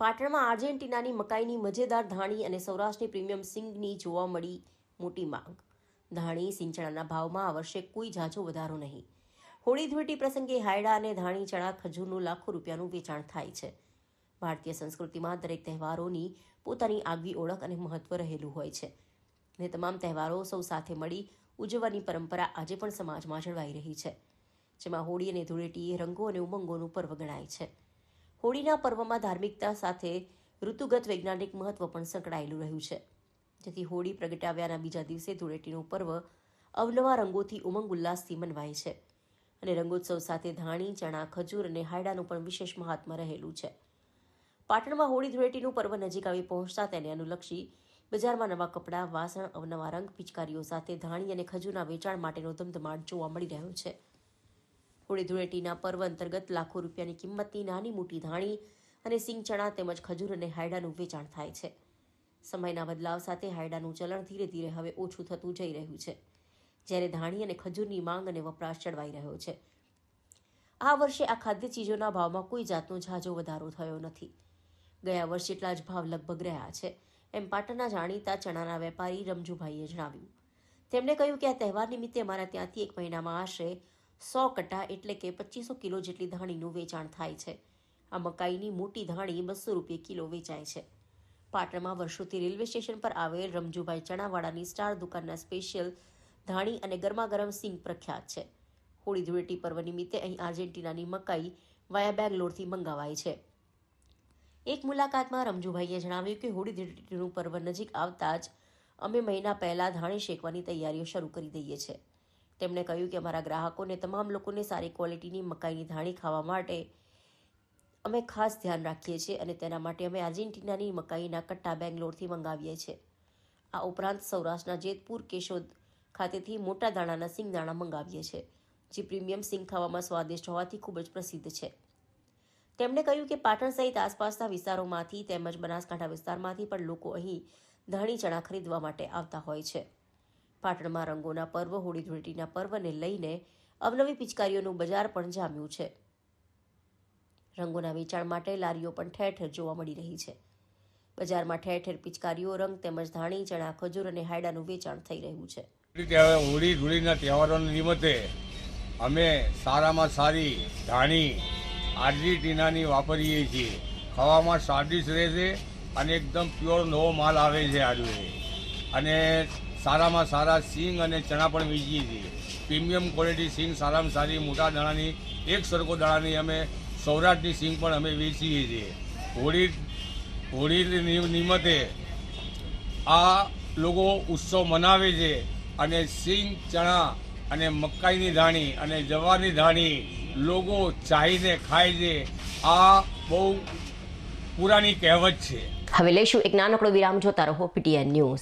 પાટણમાં આર્જેન્ટિનાની મકાઈની મજેદાર ધાણી અને સૌરાષ્ટ્રની પ્રીમિયમ સિંગની જોવા મળી મોટી માંગ. ધાણી સિંગ ચણાના ભાવમાં આ વર્ષે કોઈ ઝાઝો વધારો નહીં. હોળી ધૂળેટી પ્રસંગે હાયડા અને ધાણી ચણા ખજૂરનું લાખો રૂપિયાનું વેચાણ થાય છે. ભારતીય સંસ્કૃતિમાં દરેક તહેવારોની પોતાની આગવી ઓળખ અને મહત્વ રહેલું હોય છે અને તમામ તહેવારો સૌ સાથે મળી ઉજવવાની પરંપરા આજે પણ સમાજમાં જળવાઈ રહી છે, જેમાં હોળી અને ધૂળેટી રંગો અને ઉમંગોનું પર્વ ગણાય છે. હોળીના પર્વમાં ધાર્મિકતા સાથે ઋતુગત વૈજ્ઞાનિક મહત્વ પણ સંકળાયેલું રહ્યું છે, જેથી હોળી પ્રગટાવ્યાના બીજા દિવસે ધૂળેટીનું પર્વ અવનવા રંગોથી ઉમંગ ઉલ્લાસથી મનવાય છે અને રંગોત્સવ સાથે ધાણી, ચણા, ખજૂર અને હાયડાનું પણ વિશેષ મહાત્મ્ય રહેલું છે. પાટણમાં હોળી ધૂળેટીનું પર્વ નજીક આવી પહોંચતા તેને અનુલક્ષી બજારમાં નવા કપડાં, વાસણ, અવનવા રંગ, પિચકારીઓ સાથે ધાણી અને ખજૂરના વેચાણ માટેનો ધમધમાટ જોવા મળી રહ્યો છે. હોળી ધૂળેટીના પર્વ અંતર્ગત લાખો રૂપિયાની કિંમતની નાની મોટી ધાણી અને સિંગ ચણા તેમજ ખજૂર અને હાયડાનું વેચાણ થાય છે. સમયના બદલાવ સાથે હાયડાનું ચલણ ધીરે ધીરે હવે ઓછું થતું જઈ રહ્યું છે, જ્યારે ધાણી અને ખજૂરની માંગ અને વપરાશ ચડવાઈ રહ્યો છે. આ વર્ષે આ ખાદ્ય ચીજોના ભાવમાં કોઈ જાતનો ઝાઝો વધારો થયો નથી. ગયા વર્ષ જેટલા જ ભાવ લગભગ રહ્યા છે, એમ પાટણના જાણીતા ચણાના વેપારી રમજુભાઈએ જણાવ્યું. તેમણે કહ્યું કે આ તહેવાર નિમિત્તે અમારા ત્યાંથી એક મહિનામાં આશરે 100 કટ્ટા એટલે કે 2500 કિલો જેટલી ધાણીનું વેચાણ થાય છે. આ મકાઈની મોટી ધાણી 200 રૂપિયે કિલો વેચાય છે. પાટણમાં વર્ષોથી રેલવે સ્ટેશન પર આવેલ રમજુભાઈ ચણાવાળાની સ્ટાર દુકાનના સ્પેશિયલ ધાણી અને ગરમાગરમ સિંગ પ્રખ્યાત છે. હોળી ધૂળેટી પર્વ નિમિત્તે અહીં આર્જેન્ટિનાની મકાઈ વાયા બેંગ્લોરથી મંગાવાય છે. એક મુલાકાતમાં રમજુભાઈએ જણાવ્યું કે હોળી ધૂળેટીનું પર્વ નજીક આવતા જ અમે મહિના પહેલા ધાણી શેકવાની તૈયારીઓ શરૂ કરી દઈએ છીએ. તેમણે કહ્યું કે અમારા ગ્રાહકોને તમામ લોકોને સારી ક્વોલિટીની મકાઈની ધાણી ખાવા માટે અમે ખાસ ધ્યાન રાખીએ છીએ અને તેના માટે અમે આર્જેન્ટિનાની મકાઈના કટ્ટા બેંગ્લોરથી મંગાવીએ છીએ. આ ઉપરાંત સૌરાષ્ટ્રના જેતપુર, કેશોદ ખાતેથી મોટા દાણાના સિંગ દાણા મંગાવીએ છીએ, જે પ્રીમિયમ સિંગ ખાવામાં સ્વાદિષ્ટ હોવાથી ખૂબ જ પ્રસિદ્ધ છે. તેમણે કહ્યું કે પાટણ સહિત આસપાસના વિસ્તારોમાંથી તેમજ બનાસકાંઠા વિસ્તારમાંથી પણ લોકો અહીં ધાણી ચણા ખરીદવા માટે આવતા હોય છે. પાટણમાં રંગોના પર્વ હોળી ધૂળેટીના પર્વને લઈને અવનવી પિચકારીઓનું બજાર પણ જામ્યું છે. રંગોના વેચાણ માટે લારીઓ પણ ઠેર ઠેર જોવા મળી રહી છે. બજારમાં ઠેર ઠેર પિચકારીઓ, રંગ તેમજ ધાણી, ચણા, ખજૂર અને હાયડાનું વેચાણ થઈ રહ્યું છે. હોળી ધૂળેટીના તહેવારોના નિમિત્તે અમે સારામાં સારી ધાણી આર્જેન્ટિનાની વાપરીએ છીએ. ખાવામાં સ્વાદિષ્ટ રહે છે અને એકદમ પ્યોર નવો માલ આવે છે આજે. અને સારામાં સારા સિંગ અને ચણા પણ વેચીએ છીએ. પ્રીમિયમ ક્વોલિટી સિંગ સારામાં સારી મોટા દાણાની એક સરખો દાણાની અમે સૌરાષ્ટ્રની સિંગ પણ અમે વેચીએ છીએ. હોળી નિમિત્તે આ લોકો ઉત્સવ મનાવે છે અને સિંગ, ચણા અને મકાઈની ધાણી અને જવારની ધાણી લોકો ચાહીને ખાય છે. આ બહુ પુરાની કહેવત છે. હવે લઈશું એક નાનકડો વિરામ. જોતા રહો PTN ન્યૂઝ.